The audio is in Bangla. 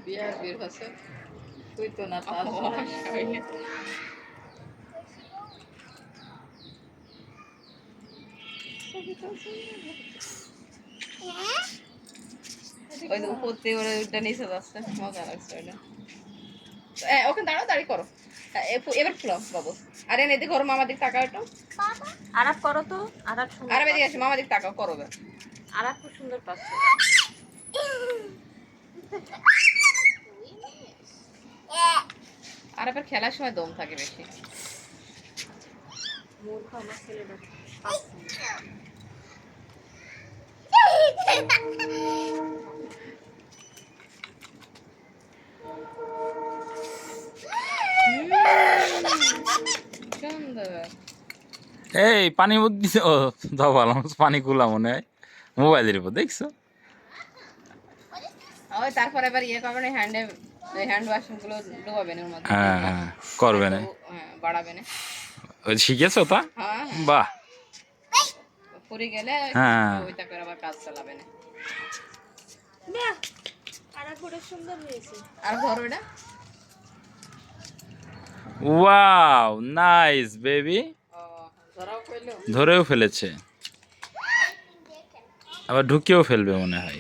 বিয়ার বের হচ্ছে তুই তো না তার ওই যে উপর দিয়ে ওটা নিচে যাচ্ছে মজা লাগছে ওটা ওকে দাঁড়াও দাঁড়িয়ে করো এবার ফুলাও বাবু আরে এদিকে করো মামা দিক তাকাও একটু আরাপ করো তো আরাপ সুন্দর আরে এদিকে আসো মামা দিক তাকাও করো আরাপ খুব সুন্দর পাচ্ছে আর আবার খেলার সময় দম থাকে বেশি মূর্খ আমার ছেলেটা এই পানি দিছে ও যাও ভালো পানি কুলা মনে হয় মোবাইলের উপর দেখছো ওই তারপরে এবার ইয়ে করবেন হ্যান্ড ওয়াশিং গুলো ডুবাবেন এর মধ্যে হ্যাঁ করবে না বাড়াবে না ওই শিখেছো তা হ্যাঁ বাহ পুরি গেলে হ্যাঁ ওইটা করে আবার কাজ চালাবে না বাহ আরাপ বড় সুন্দর হয়েছে আর ধরো এটা ওয়াও নাইস বেবি ধরাও কইলো ধরেও ফেলেছে আবার ঢুকিয়েও ফেলবে মনে হয়